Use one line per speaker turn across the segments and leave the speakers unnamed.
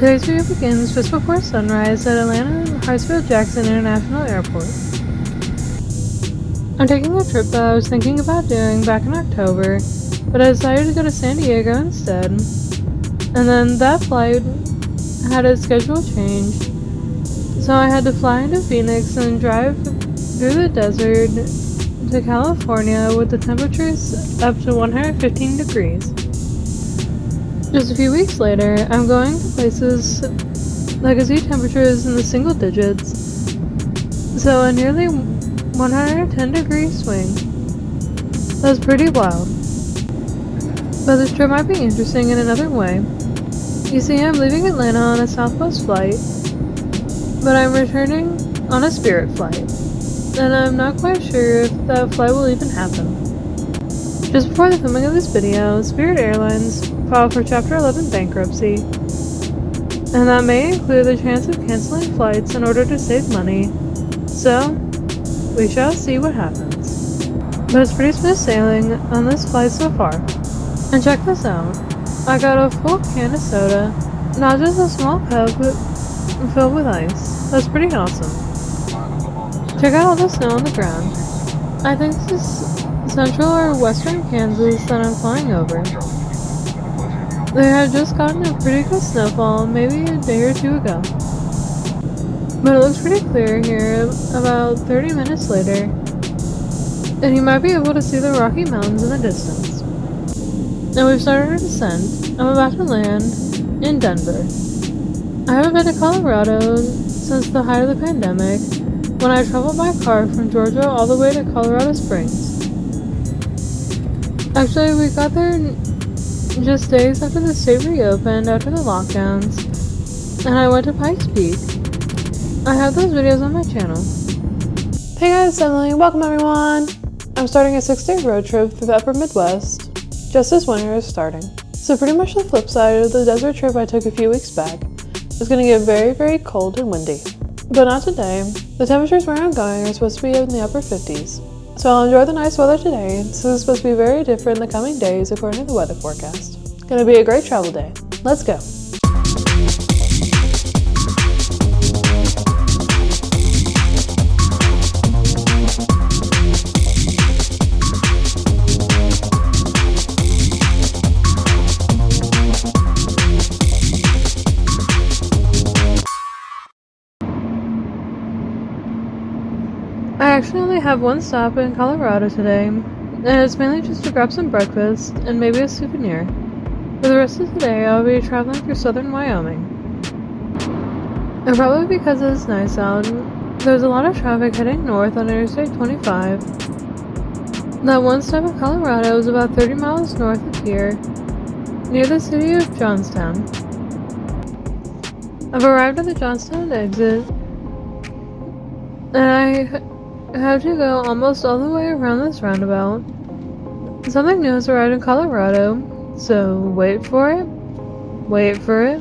Today's video begins just before sunrise at Atlanta Hartsfield-Jackson International Airport. I'm taking a trip that I was thinking about doing back in October, but I decided to go to San Diego instead. And then that flight had its schedule changed, so I had to fly into Phoenix and drive through the desert to California with the temperatures up to 115 degrees. Just a few weeks later, I'm going to places that can see temperatures in the single digits, so a nearly 110 degree swing. That's pretty wild. But this trip might be interesting in another way. You see, I'm leaving Atlanta on a Southwest flight, but I'm returning on a Spirit flight, and I'm not quite sure if that flight will even happen. Just before the filming of this video, Spirit Airlines filed for Chapter 11 bankruptcy, and that may include the chance of canceling flights in order to save money, so we shall see what happens. But it's pretty smooth sailing on this flight so far. And check this out, I got a full can of soda, not just a small cup filled with ice. That's pretty awesome. Check out all the snow on the ground. I think this is central or western Kansas that I'm flying over. They had just gotten a pretty good snowfall maybe a day or two ago. But it looks pretty clear here about 30 minutes later, and you might be able to see the Rocky Mountains in the distance. And we've started our descent. I'm about to land in Denver. I haven't been to Colorado since the height of the pandemic, when I traveled by car from Georgia all the way to Colorado Springs. Actually, we got there just days after the state reopened after the lockdowns, and I went to Pikes Peak. I have those videos on my channel. Hey guys, it's Emily. Welcome everyone! I'm starting a 6-day road trip through the upper Midwest, just as winter is starting. So pretty much the flip side of the desert trip I took a few weeks back. It's going to get very, very cold and windy. But not today. The temperatures where I'm going are supposed to be in the upper 50s. So I'll enjoy the nice weather today, since it's supposed to be very different in the coming days according to the weather forecast. Gonna be a great travel day. Let's go! I actually only have one stop in Colorado today, and it's mainly just to grab some breakfast and maybe a souvenir. For the rest of the day, I'll be traveling through southern Wyoming. And probably because it's nice out, there's a lot of traffic heading north on Interstate 25. That one stop in Colorado is about 30 miles north of here, near the city of Johnstown. I've arrived at the Johnstown exit, and I have to go almost all the way around this roundabout. Something new has arrived in Colorado, so wait for it, wait for it,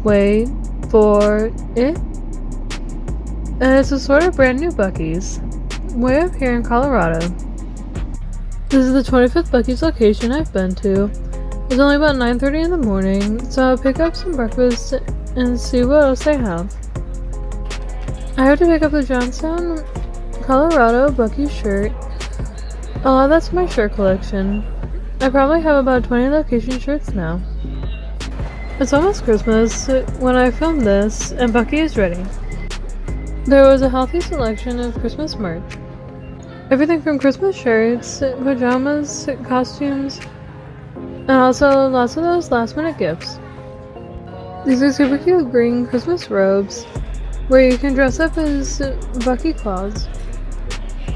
wait for it. And it's a sort of brand new Buc-ee's, way up here in Colorado. This is the 25th Buc-ee's location I've been to. It's only about 9:30 in the morning, so I'll pick up some breakfast and see what else they have. I have to pick up the Johnstown, Colorado Buc-ee shirt. I'll add that to my shirt collection. I probably have about 20 location shirts now. It's almost Christmas when I filmed this, and Buc-ee is ready. There was a healthy selection of Christmas merch. Everything from Christmas shirts, pajamas, costumes, and also lots of those last minute gifts. These are super cute green Christmas robes, where you can dress up as Buc-ee Claus.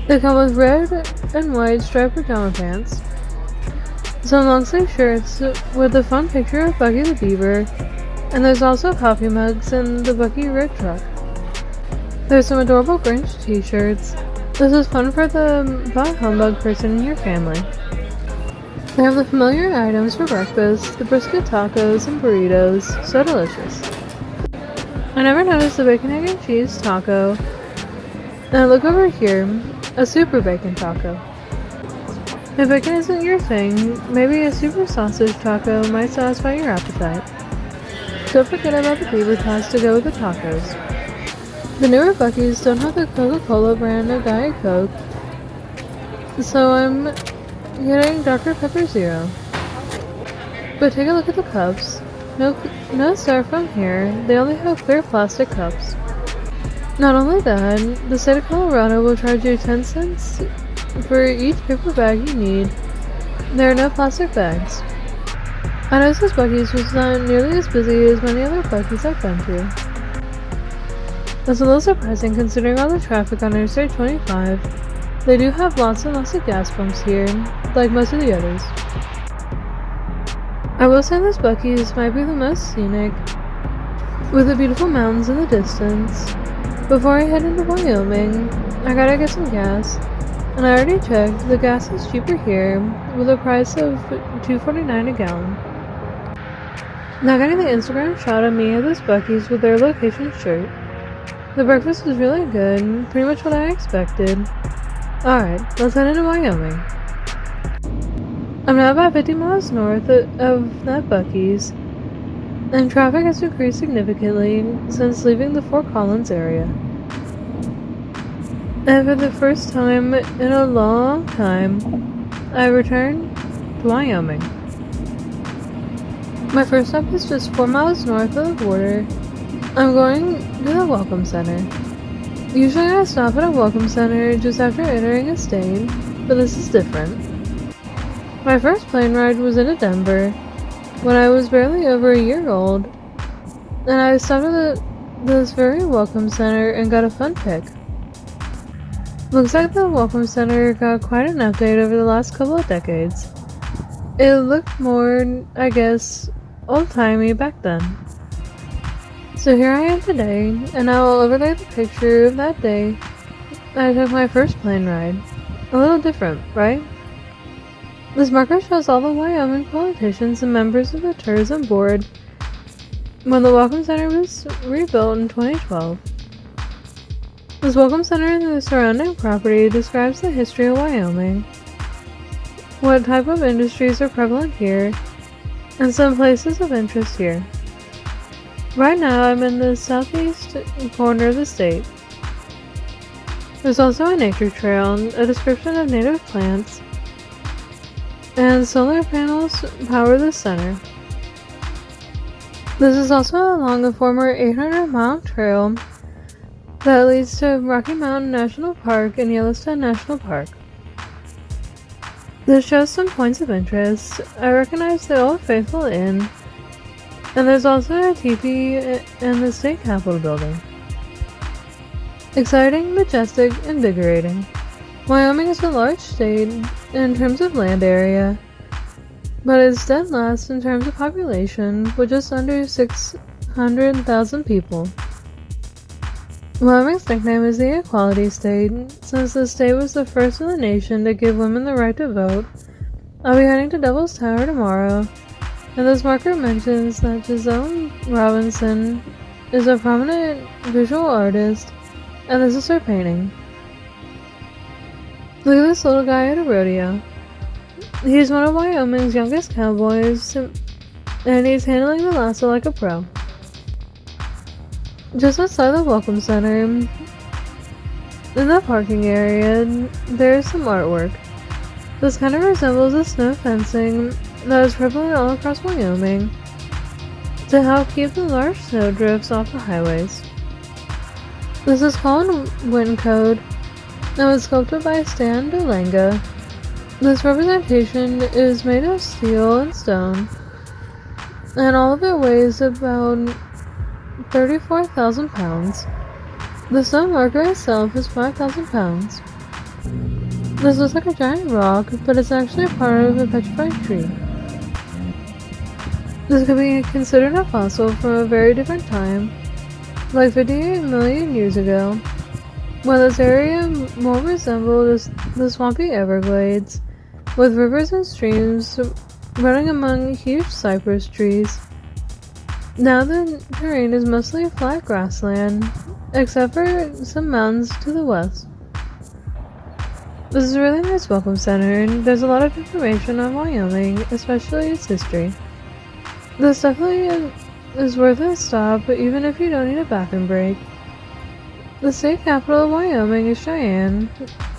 They come with red and white striped pajama pants, some long sleeve shirts with a fun picture of Buc-ee the Beaver, and there's also coffee mugs and the Buc-ee rig truck. There's some adorable Grinch t-shirts. This is fun for the bah humbug person in your family. They have the familiar items for breakfast, the brisket tacos and burritos, so delicious. I never noticed the bacon, egg, and cheese taco, and look over here, a super bacon taco. If bacon isn't your thing, maybe a super sausage taco might satisfy your appetite. don't forget about the beaver tots to go with the tacos. The newer Buc-ee's don't have the Coca-Cola brand of Diet Coke, so I'm getting Dr. Pepper Zero. But take a look at the cups. No styrofoam here, they only have clear plastic cups. Not only that, the state of Colorado will charge you 10 cents for each paper bag you need. There are no plastic bags. I noticed this Buc-ee's was not nearly as busy as many other Buc-ee's I've been to. That's a little surprising considering all the traffic on Interstate 25. They do have lots and lots of gas pumps here, like most of the others. I will say this Buc-ee's might be the most scenic, with the beautiful mountains in the distance. Before I head into Wyoming, I gotta get some gas, and I already checked, the gas is cheaper here, with a price of $2.49 a gallon. Now getting the Instagram shot of me at this Buc-ee's with their location shirt. The breakfast was really good, pretty much what I expected. Alright, let's head into Wyoming. I'm now about 50 miles north of that Buc-ee's, and traffic has increased significantly since leaving the Fort Collins area. And for the first time in a long time, I returned to Wyoming. My first stop is just 4 miles north of the border. I'm going to the Welcome Center. Usually I stop at a Welcome Center just after entering a state, but this is different. My first plane ride was into Denver, when I was barely over a year old, and I stopped at this very Welcome Center and got a fun pic. Looks like the Welcome Center got quite an update over the last couple of decades. It looked more, I guess, old-timey back then. So here I am today, and I will overlay the picture of that day I took my first plane ride. A little different, right? This marker shows all the Wyoming politicians and members of the tourism board when the Welcome Center was rebuilt in 2012. This Welcome Center and the surrounding property describes the history of Wyoming, what type of industries are prevalent here, and some places of interest here. Right now I'm in the southeast corner of the state. There's also a nature trail, a description of native plants, and solar panels power the center. This is also along a former 800-mile trail that leads to Rocky Mountain National Park and Yellowstone National Park. This shows some points of interest. I recognize the Old Faithful Inn, and there's also a teepee in the state capitol building. Exciting, majestic, invigorating. Wyoming is a large state in terms of land area, but it's dead last in terms of population, with just under 600,000 people. Wyoming's nickname is the Equality State, since the state was the first in the nation to give women the right to vote. I'll be heading to Devil's Tower tomorrow, and this marker mentions that Giselle Robinson is a prominent visual artist, and this is her painting. Look at this little guy at a rodeo. He's one of Wyoming's youngest cowboys, and he's handling the lasso like a pro. Just outside the Welcome Center, in the parking area, there's some artwork. This kind of resembles the snow fencing that is prevalent all across Wyoming to help keep the large snow drifts off the highways. This is called Wind Code, and was sculpted by Stan DeLanga. This representation is made of steel and stone, and all of it weighs about 34,000 pounds. The stone marker itself is 5,000 pounds. This looks like a giant rock, but it's actually part of a petrified tree. This could be considered a fossil from a very different time, like 58 million years ago, when this area more resembled the swampy Everglades, with rivers and streams running among huge cypress trees. Now the terrain is mostly flat grassland, except for some mountains to the west. This is a really nice welcome center, and there's a lot of information on Wyoming, especially its history. This definitely is worth a stop even if you don't need a bathroom break. The state capital of Wyoming is Cheyenne,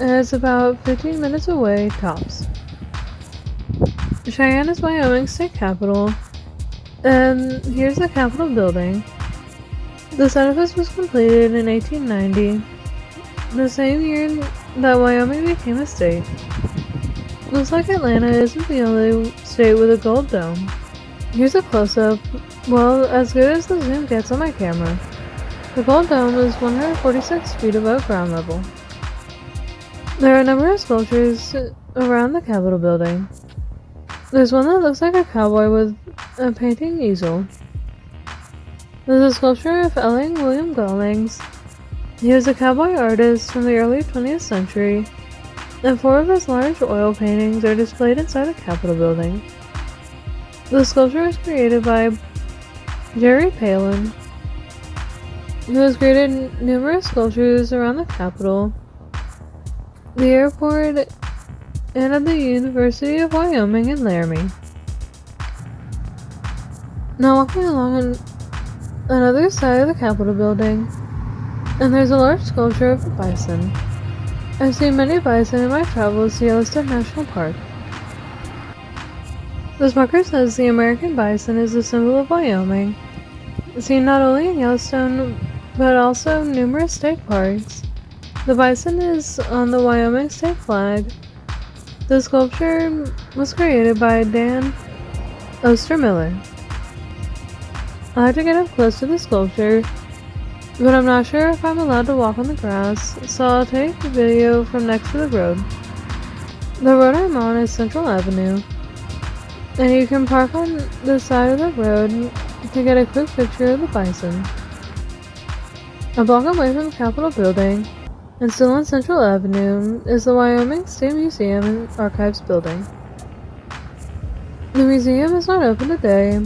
and it's about 15 minutes away tops. Cheyenne is Wyoming's state capital, and here's the Capitol building. This edifice was completed in 1890, the same year that Wyoming became a state. Looks like Atlanta isn't the only state with a gold dome. Here's a close-up, well, as good as the zoom gets on my camera. The gold dome is 146 feet above ground level. There are a number of sculptures around the Capitol building. There's one that looks like a cowboy with a painting easel. There's a sculpture of Elling William Gollings. He was a cowboy artist from the early 20th century, and 4 of his large oil paintings are displayed inside the Capitol building. The sculpture was created by Jerry Palin, who has created numerous sculptures around the Capitol, the airport, and at the University of Wyoming in Laramie. Now walking along on another side of the Capitol building, and there's a large sculpture of a bison. I've seen many bison in my travels to Yellowstone National Park. This marker says the American bison is a symbol of Wyoming, seen not only in Yellowstone but also numerous state parks. The bison is on the Wyoming state flag. The sculpture was created by Dan Ostermiller. I like to get up close to the sculpture, but I'm not sure if I'm allowed to walk on the grass, so I'll take a video from next to the road. The road I'm on is Central Avenue, and you can park on the side of the road to get a quick picture of the bison. A block away from the Capitol building, and still on Central Avenue, is the Wyoming State Museum and Archives building. The museum is not open today,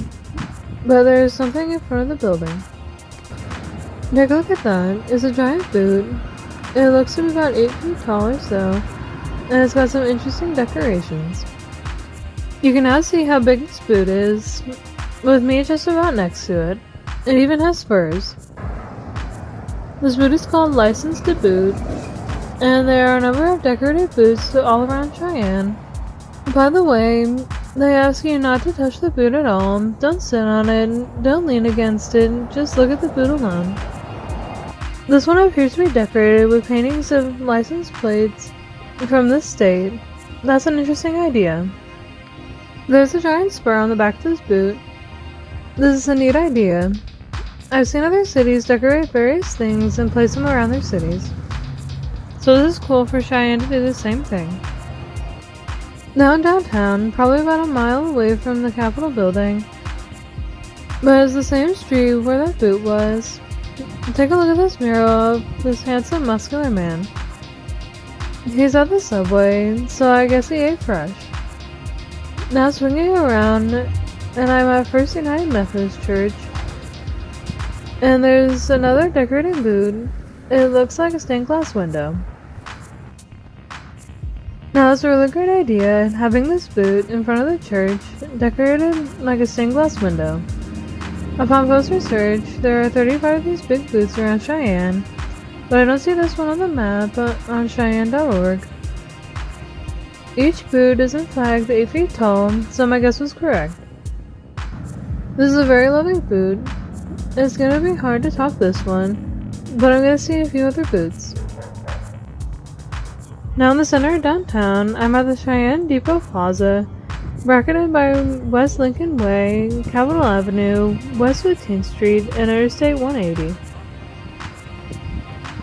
but there is something in front of the building. Take a look at that. It's a giant boot. It looks to be about 8 feet tall or so, and it's got some interesting decorations. You can now see how big this boot is, with me just about next to it. It even has spurs. This boot is called Licensed to Boot, and there are a number of decorated boots all around Cheyenne. By the way, they ask you not to touch the boot at all, don't sit on it, don't lean against it, just look at the boot alone. This one appears to be decorated with paintings of license plates from this state. That's an interesting idea. There's a giant spur on the back of this boot. This is a neat idea. I've seen other cities decorate various things and place them around their cities. So this is cool for Cheyenne to do the same thing. Now in downtown, probably about a mile away from the Capitol building, but it's the same street where that boot was. Take a look at this mural of this handsome, muscular man. He's at the subway, so I guess he ate fresh. Now swinging around, and I'm at First United Methodist Church, and there's another decorated boot. It looks like a stained glass window. Now it's a really great idea having this boot in front of the church decorated like a stained glass window. Upon closer search, there are 35 of these big boots around Cheyenne, but I don't see this one on the map on Cheyenne.org. Each boot is in fact 8 feet tall, so my guess was correct. This is a very lovely boot. It's going to be hard to top this one, but I'm going to see a few other boots. Now in the center of downtown, I'm at the Cheyenne Depot Plaza, bracketed by West Lincoln Way, Capitol Avenue, West 15th Street, and Interstate 180.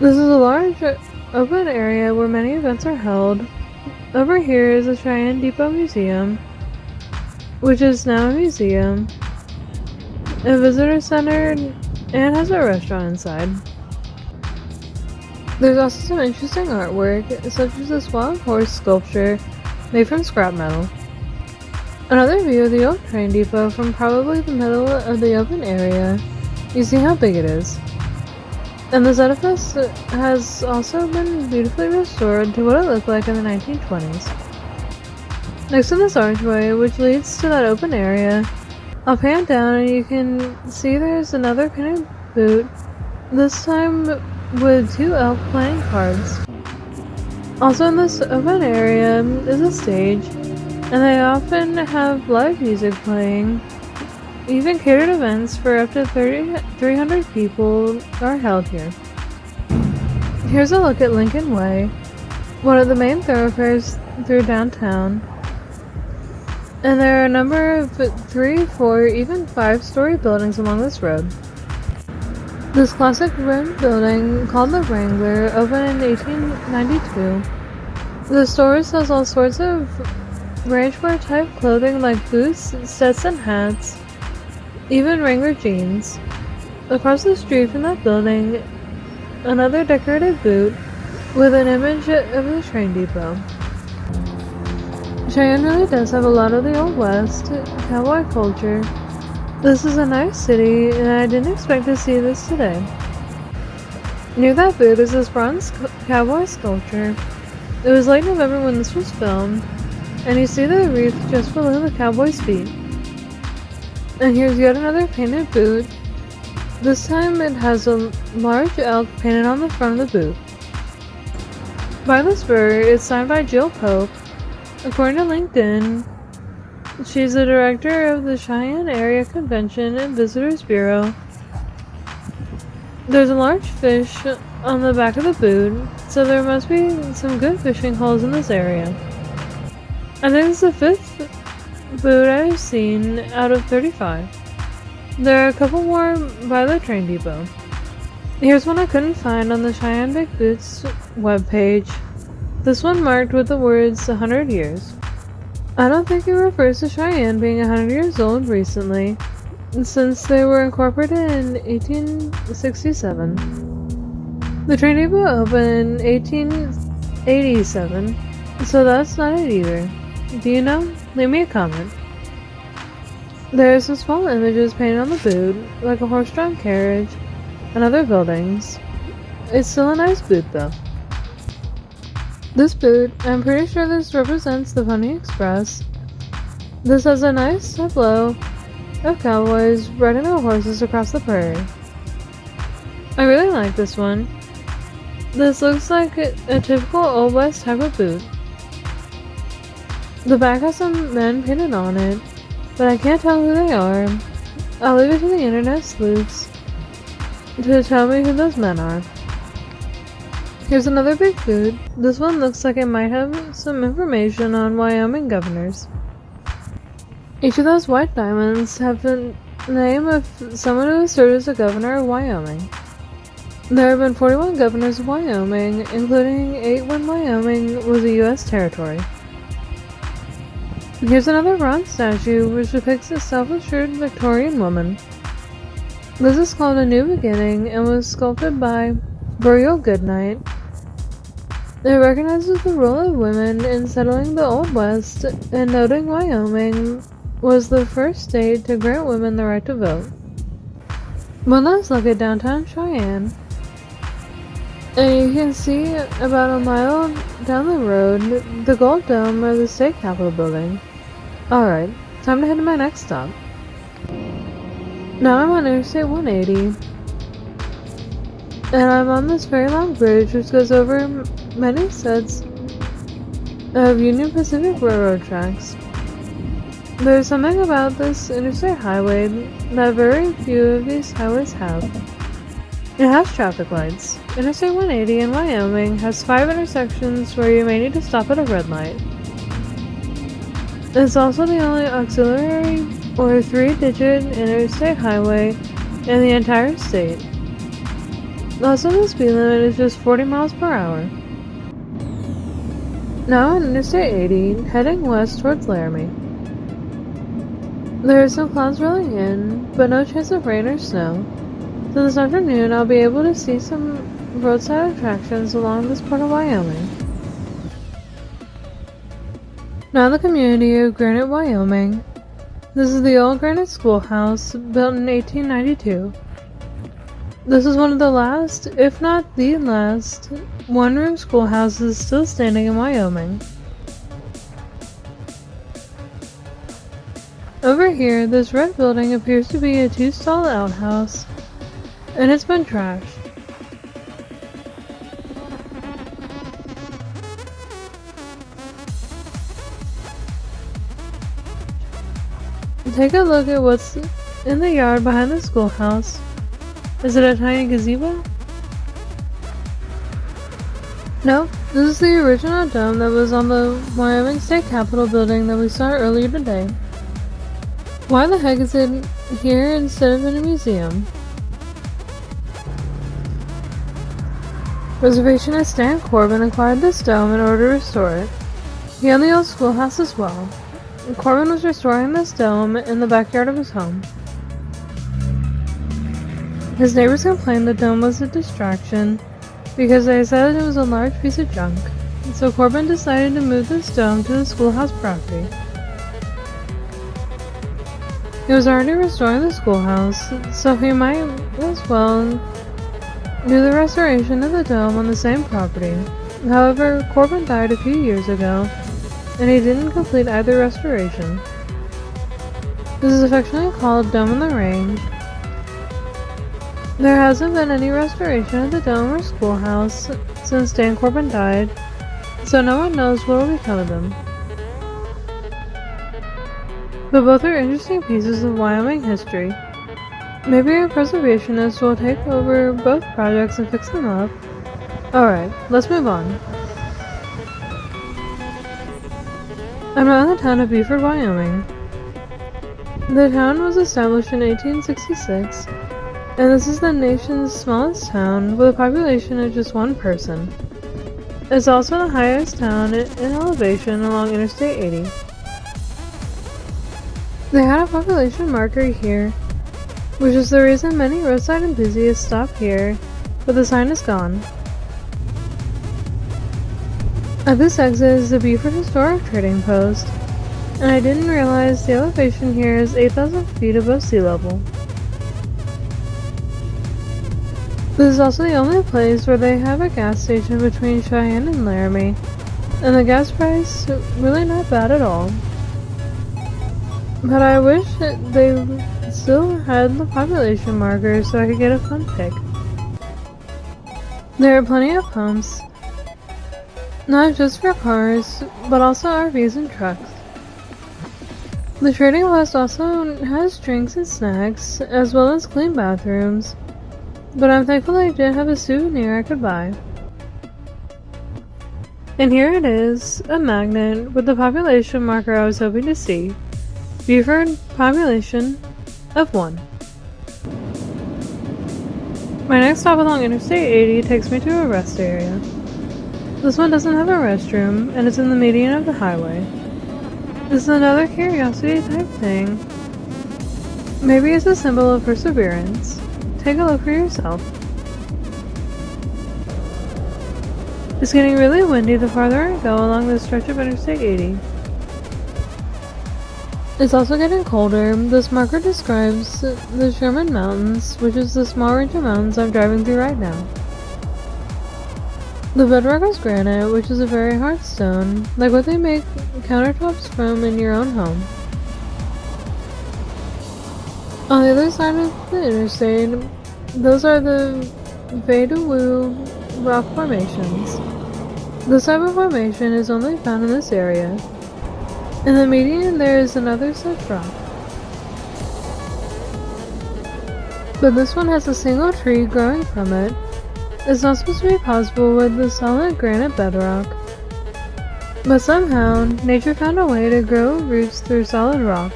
This is a large open area where many events are held. Over here is the Cheyenne Depot Museum, which is now a museum, a visitor center, and has a restaurant inside. There's also some interesting artwork, such as this wild horse sculpture made from scrap metal. Another view of the old train depot from probably the middle of the open area. You see how big it is. And this edifice has also been beautifully restored to what it looked like in the 1920s. Next to this archway, which leads to that open area, I'll pan down and you can see there's another painted boot, this time with 2 elk playing cards. Also in this open area is a stage, and they often have live music playing. Even catered events for up to 300 people are held here. Here's a look at Lincoln Way, one of the main thoroughfares through downtown. And there are a number of 3, 4, even 5-story buildings along this road. This classic red building, called the Wrangler, opened in 1892. The store sells all sorts of ranchwear type clothing like boots, Stetson hats, even Wrangler jeans. Across the street from that building, another decorated boot with an image of the train depot. Cheyenne really does have a lot of the Old West cowboy culture. This is a nice city, and I didn't expect to see this today. Near that boot is this bronze cowboy sculpture. It was late November when this was filmed, and you see the wreath just below the cowboy's feet. And here's yet another painted boot. This time it has a large elk painted on the front of the boot. By the spur, it's signed by Jill Pope. According to LinkedIn, she's the director of the Cheyenne Area Convention and Visitors Bureau. There's a large fish on the back of the boot, so there must be some good fishing holes in this area. I think it's the 5th boot I've seen out of 35. There are a couple more by the train depot. Here's one I couldn't find on the Cheyenne Big Boots webpage. This one marked with the words 100 years. I don't think it refers to Cheyenne being 100 years old recently, since they were incorporated in 1867. The train depot opened in 1887, so that's not it either. Do you know? Leave me a comment. There are some small images painted on the boot, like a horse-drawn carriage and other buildings. It's still a nice boot though. This boot, I'm pretty sure this represents the Pony Express. This has a nice tableau of cowboys riding their horses across the prairie. I really like this one. This looks like a typical Old West type of boot. The back has some men painted on it, but I can't tell who they are. I'll leave it to the internet sleuths to tell me who those men are. Here's another big boot. This one looks like it might have some information on Wyoming governors. Each of those white diamonds have the name of someone who has served as a governor of Wyoming. There have been 41 governors of Wyoming, including 8 when Wyoming was a U.S. territory. Here's another bronze statue which depicts a self-assured Victorian woman. This is called A New Beginning and was sculpted by Burial Goodnight. It recognizes the role of women in settling the Old West and noting Wyoming was the first state to grant women the right to vote. One last look at downtown Cheyenne. And you can see about a mile down the road the Gold Dome of the state capitol building. Alright, time to head to my next stop. Now I'm on Interstate 180. And I'm on this very long bridge which goes over many sets of Union Pacific Railroad tracks. There's something about this interstate highway that very few of these highways have. It has traffic lights. Interstate 180 in Wyoming has 5 intersections where you may need to stop at a red light. It's also the only auxiliary or 3-digit interstate highway in the entire state. Also, the speed limit is just 40 miles per hour. Now on Interstate 80, heading west towards Laramie. There are some clouds rolling in, but no chance of rain or snow. So this afternoon I'll be able to see some roadside attractions along this part of Wyoming. Now the community of Granite, Wyoming. This is the old Granite Schoolhouse, built in 1892. This is one of the last, if not the last, one-room schoolhouses still standing in Wyoming. Over here, this red building appears to be a two-stall outhouse, and it's been trashed. Take a look at what's in the yard behind the schoolhouse. Is it a tiny gazebo? Nope, this is the original dome that was on the Wyoming State Capitol building that we saw earlier today. Why the heck is it here instead of in a museum? Reservationist Dan Corbin acquired this dome in order to restore it. He owned the old schoolhouse as well. Corbin was restoring this dome in the backyard of his home. His neighbors complained the dome was a distraction because they said it was a large piece of junk, so Corbin decided to move this dome to the schoolhouse property. He was already restoring the schoolhouse, so he might as well do the restoration of the dome on the same property. However, Corbin died a few years ago, and he didn't complete either restoration. This is affectionately called Dome in the Range. There hasn't been any restoration of the dome or schoolhouse since Dan Corbin died, so no one knows what will become of them. But both are interesting pieces of Wyoming history. Maybe a preservationist will take over both projects and fix them up. Alright, let's move on. I'm now in the town of Beaufort, Wyoming. The town was established in 1866, and this is the nation's smallest town with a population of just one person. It's also the highest town in elevation along Interstate 80. They had a population marker here, which is the reason many roadside enthusiasts stop here, but the sign is gone. At this exit is the Beaufort Historic Trading Post, and I didn't realize the elevation here is 8,000 feet above sea level. This is also the only place where they have a gas station between Cheyenne and Laramie, and the gas price really not bad at all. But I wish that they still had the population marker so I could get a fun pic. There are plenty of pumps, not just for cars, but also RVs and trucks. The trading post also has drinks and snacks, as well as clean bathrooms, but I'm thankful I did have a souvenir I could buy. And here it is, a magnet with the population marker I was hoping to see. Beaufort population of 1. My next stop along Interstate 80 takes me to a rest area. This one doesn't have a restroom, and it's in the median of the highway. This is another curiosity type thing. Maybe it's a symbol of perseverance. Take a look for yourself. It's getting really windy the farther I go along this stretch of Interstate 80. It's also getting colder. This marker describes the Sherman Mountains, which is the small range of mountains I'm driving through right now. The bedrock is granite, which is a very hard stone, like what they make countertops from in your own home. On the other side of the interstate, those are the Vedawoo rock formations. This type of formation is only found in this area. In the median there is another such rock. But this one has a single tree growing from it. It's not supposed to be possible with the solid granite bedrock. But somehow, nature found a way to grow roots through solid rock.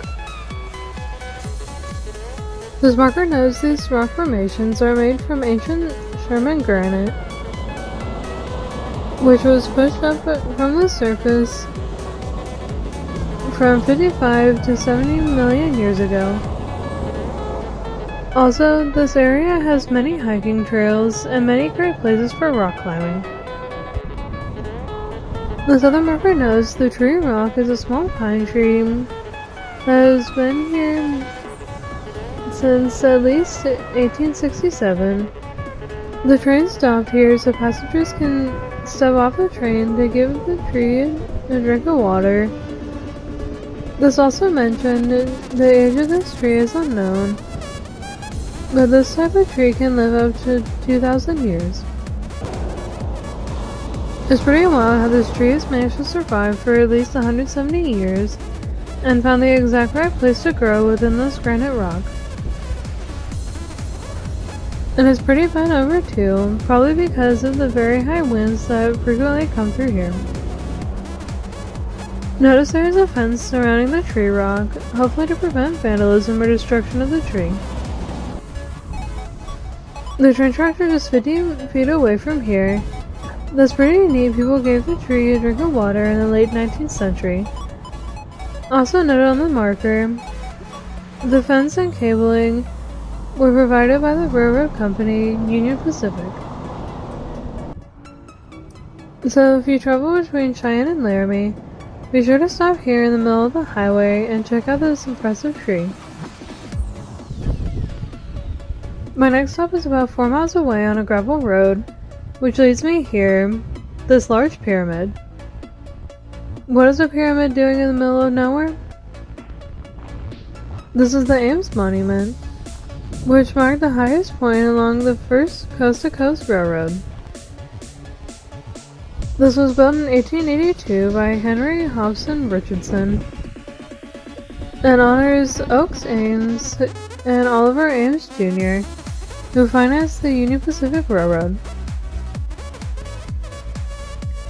This marker knows these rock formations are made from ancient Sherman granite, which was pushed up from the surface from 55 to 70 million years ago. Also, this area has many hiking trails and many great places for rock climbing. This other marker knows the tree rock is a small pine tree that has been here since at least 1867. The train stopped here so passengers can step off the train to give the tree a drink of water. This also mentioned the age of this tree is unknown, but this type of tree can live up to 2,000 years. It's pretty wild how this tree has managed to survive for at least 170 years and found the exact right place to grow within this granite rock. And it's pretty bent over too, probably because of the very high winds that frequently come through here. Notice there is a fence surrounding the tree rock, hopefully to prevent vandalism or destruction of the tree. The train tractor is 50 feet away from here. That's pretty neat. People gave the tree a drink of water in the late 19th century. Also noted on the marker, the fence and cabling were provided by the railroad company Union Pacific. So if you travel between Cheyenne and Laramie, be sure to stop here in the middle of the highway and check out this impressive tree. My next stop is about 4 miles away on a gravel road, which leads me here, this large pyramid. What is a pyramid doing in the middle of nowhere? This is the Ames Monument, which marked the highest point along the first coast-to-coast railroad. This was built in 1882 by Henry Hobson Richardson and honors Oakes Ames and Oliver Ames Jr., who financed the Union Pacific Railroad.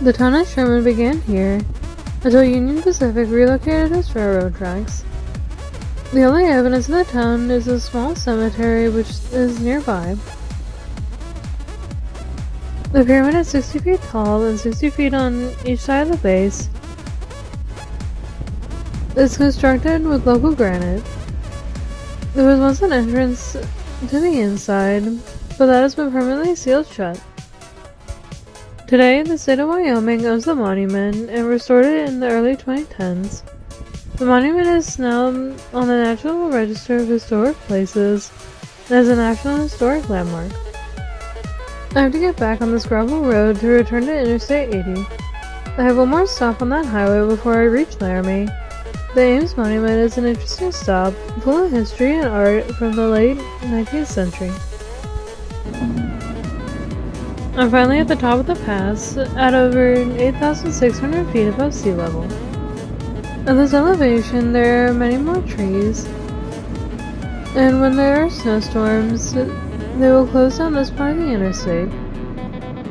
The town of Sherman began here until Union Pacific relocated its railroad tracks. The only evidence of the town is a small cemetery which is nearby. The pyramid is 60 feet tall and 60 feet on each side of the base. It's constructed with local granite. There was once an entrance to the inside, but that has been permanently sealed shut. Today, the state of Wyoming owns the monument and restored it in the early 2010s. The monument is now on the National Register of Historic Places and is a National Historic Landmark. I have to get back on this gravel road to return to Interstate 80. I have one more stop on that highway before I reach Laramie. The Ames Monument is an interesting stop, full of history and art from the late 19th century. I'm finally at the top of the pass, at over 8,600 feet above sea level. At this elevation, there are many more trees, and when there are snowstorms, they will close down this part of the interstate.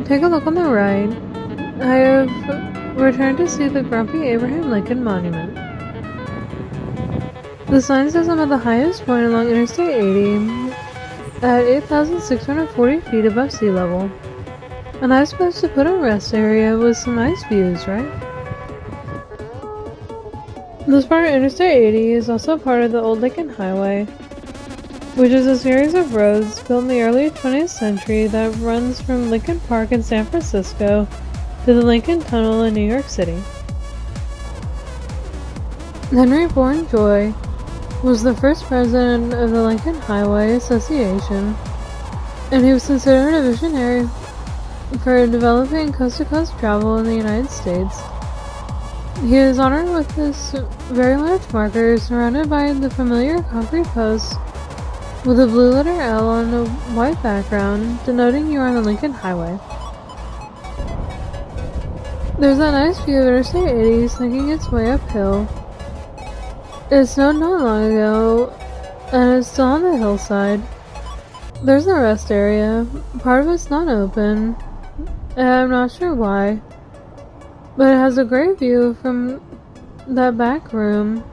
Take a look on the right. I have returned to see the Grumpy Abraham Lincoln Monument. The sign says I'm at the highest point along Interstate 80 at 8,640 feet above sea level. A nice place to put a rest area with some nice views, right? This part of Interstate 80 is also part of the Old Lincoln Highway, which is a series of roads built in the early 20th century that runs from Lincoln Park in San Francisco to the Lincoln Tunnel in New York City. Henry Bourne Joy was the first president of the Lincoln Highway Association, and he was considered a visionary for developing coast-to-coast travel in the United States. He is honored with this very large marker surrounded by the familiar concrete posts with a blue letter L on a white background, denoting you are on the Lincoln Highway. There's that nice view of Interstate 80 slinking its way uphill. It snowed not long ago, and it's still on the hillside. There's a rest area. Part of it's not open, and I'm not sure why, but it has a great view from that back room.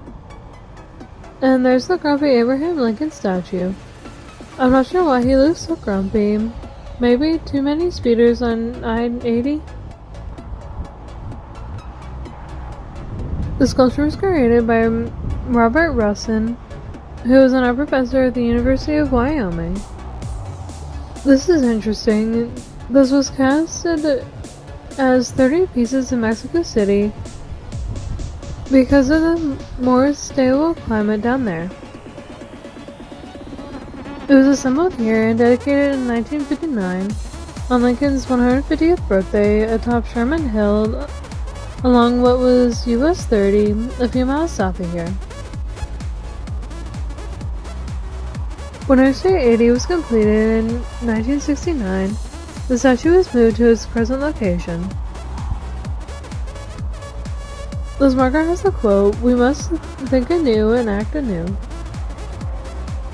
And there's the Grumpy Abraham Lincoln statue. I'm not sure why he looks so grumpy. Maybe too many speeders on I-80? The sculpture was created by Robert Russin, who is an art professor at the University of Wyoming. This is interesting. This was casted as 30 pieces in Mexico City because of the more stable climate down there. It was assembled here and dedicated in 1959 on Lincoln's 150th birthday atop Sherman Hill along what was US 30, a few miles south of here. When Interstate 80 was completed in 1969, the statue was moved to its present location. This marker has the quote, "We must think anew and act anew,"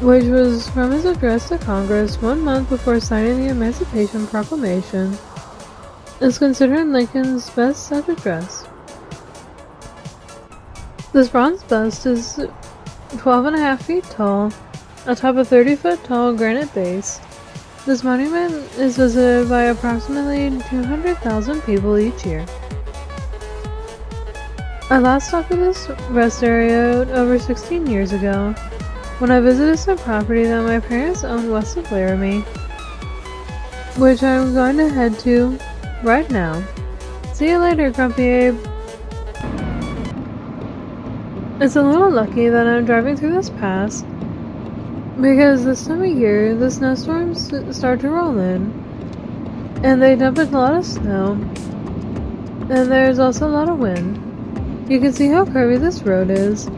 which was from his address to Congress 1 month before signing the Emancipation Proclamation. It's considered Lincoln's best such address. This bronze bust is 12.5 feet tall, atop a 30-foot tall granite base. This monument is visited by approximately 200,000 people each year. I last stopped at this rest area over 16 years ago, when I visited some property that my parents owned west of Laramie, which I'm going to head to right now. See you later, Grumpy Abe. It's a little lucky that I'm driving through this pass, because this time of year, the snowstorms start to roll in, and they dump a lot of snow, and there's also a lot of wind. You can see how curvy this road is,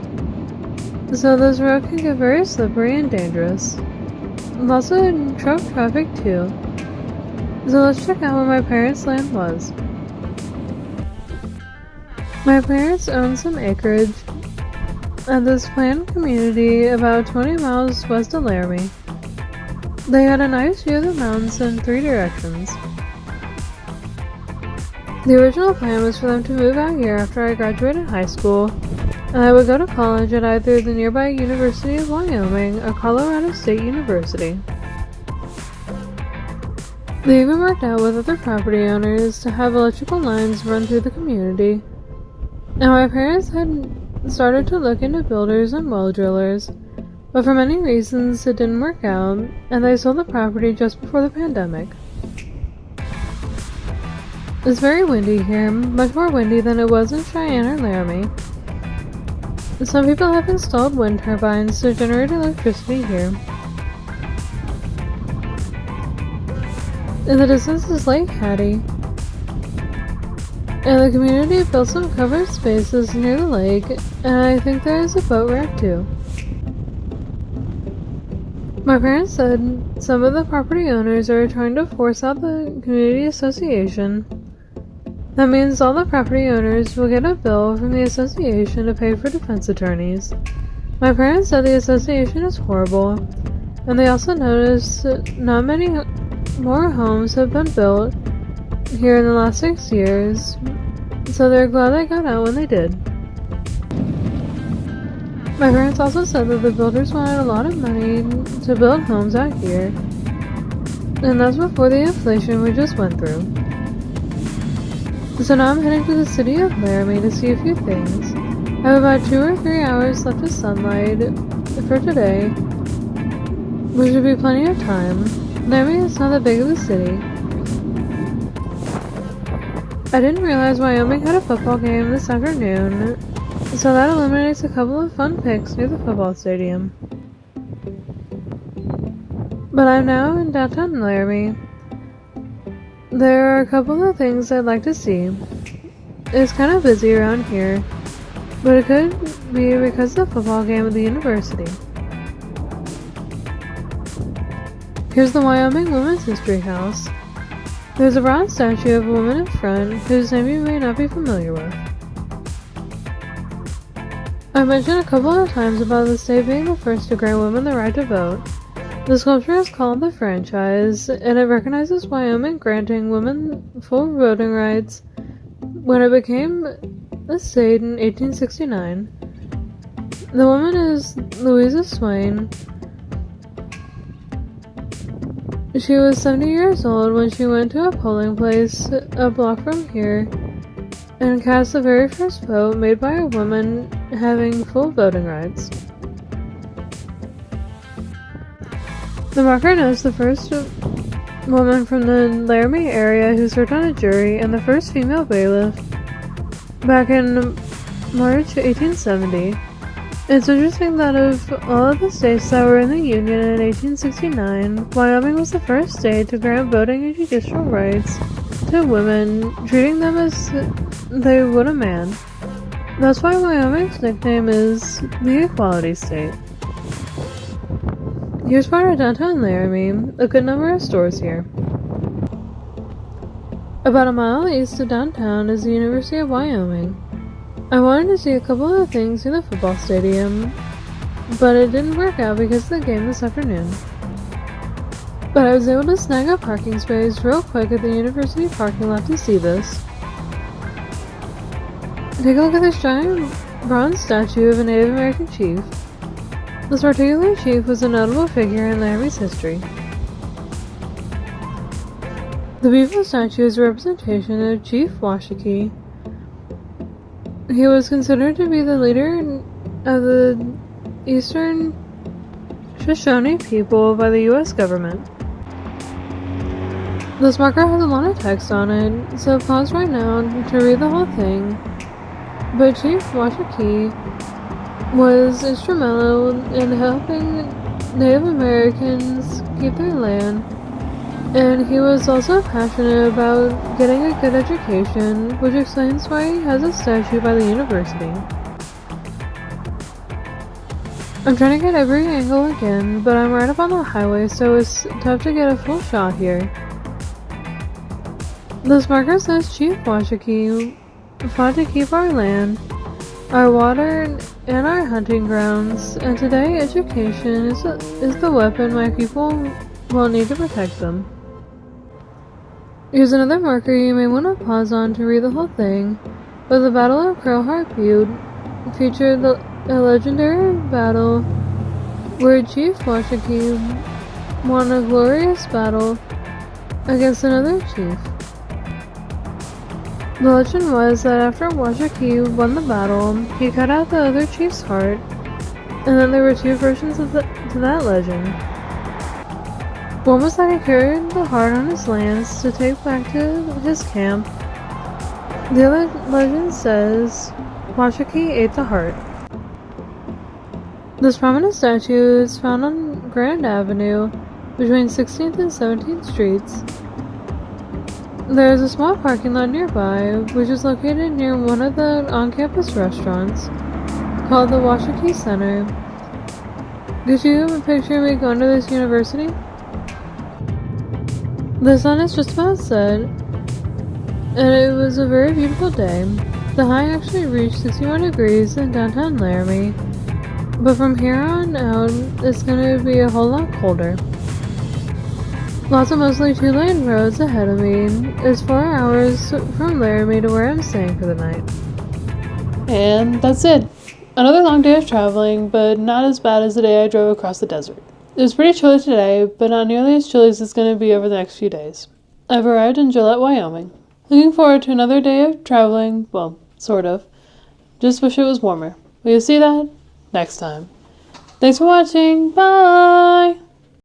so this road can get very slippery and dangerous. Lots of truck traffic too, so let's check out where my parents' land was. My parents owned some acreage at this planned community about 20 miles west of Laramie. They had a nice view of the mountains in 3 directions. The original plan was for them to move out here after I graduated high school, and I would go to college at either the nearby University of Wyoming or Colorado State University. They even worked out with other property owners to have electrical lines run through the community, and my parents had started to look into builders and well drillers, but for many reasons it didn't work out, and they sold the property just before the pandemic. It's very windy here, much more windy than it was in Cheyenne or Laramie. Some people have installed wind turbines to generate electricity here. In the distance is Lake Hattie, and the community built some covered spaces near the lake, and I think there is a boat ramp too. My parents said some of the property owners are trying to force out the community association. That means all the property owners will get a bill from the association to pay for defense attorneys. My parents said the association is horrible, and they also noticed that not many more homes have been built here in the last 6 years, so they're glad they got out when they did. My parents also said that the builders wanted a lot of money to build homes out here, and that's before the inflation we just went through. So now I'm heading to the city of Laramie to see a few things. I have about 2 or 3 hours left of sunlight for today, which should be plenty of time. Laramie is not that big of a city. I didn't realize Wyoming had a football game this afternoon, so that eliminates a couple of fun picks near the football stadium. But I'm now in downtown Laramie. There are a couple of things I'd like to see. It's kind of busy around here, but it could be because of the football game at the university. Here's the Wyoming Women's History House. There's a bronze statue of a woman in front, whose name you may not be familiar with. I mentioned a couple of times about the state being the first to grant women the right to vote. The sculpture is called the franchise, and it recognizes Wyoming granting women full voting rights when it became a state in 1869. The woman is Louisa Swain. She was 70 years old when she went to a polling place a block from here and cast the very first vote made by a woman having full voting rights. The marker notes the first woman from the Laramie area who served on a jury and the first female bailiff back in March 1870. It's interesting that of all of the states that were in the Union in 1869, Wyoming was the first state to grant voting and judicial rights to women, treating them as they would a man. That's why Wyoming's nickname is the Equality State. Here's part of downtown Laramie, a good number of stores here. About a mile east of downtown is the University of Wyoming. I wanted to see a couple of things in the football stadium, but it didn't work out because of the game this afternoon. But I was able to snag a parking space real quick at the university parking lot to see this. Take a look at this giant bronze statue of a Native American chief. This particular chief was a notable figure in Laramie's history. The beautiful statue is a representation of Chief Buc-ee. He was considered to be the leader of the Eastern Shoshone people by the U.S. government. This marker has a lot of text on it, so pause right now to read the whole thing. But Chief Buc-ee was instrumental in helping Native Americans keep their land, and he was also passionate about getting a good education, which explains why he has a statue by the university. I'm trying to get every angle again, but I'm right up on the highway, so it's tough to get a full shot here. This marker says Chief Buc-ee fought to keep our land, our water, and our hunting grounds, and today education is the weapon my people will need to protect them. Here's another marker you may want to pause on to read the whole thing, but the Battle of Crowheart Butte featured a legendary battle where Chief Buc-ee won a glorious battle against another chief. The legend was that after Buc-ee won the battle, he cut out the other chief's heart, and then there were two versions to that legend. One was that he carried the heart on his lance to take back to his camp. The other legend says Buc-ee ate the heart. This prominent statue is found on Grand Avenue between 16th and 17th Streets. There is a small parking lot nearby, which is located near one of the on-campus restaurants called the Buc-ee Center. Could you picture me going to this university? The sun is just about set, and it was a very beautiful day. The high actually reached 61 degrees in downtown Laramie, but from here on out, it's going to be a whole lot colder. Lots of mostly two-lane roads ahead of me. It's 4 hours from Laramie to where I'm staying for the night.
And that's it. Another long day of traveling, but not as bad as the day I drove across the desert. It was pretty chilly today, but not nearly as chilly as it's going to be over the next few days. I've arrived in Gillette, Wyoming. Looking forward to another day of traveling, well, sort of. Just wish it was warmer. But you'll see that next time. Thanks for watching. Bye!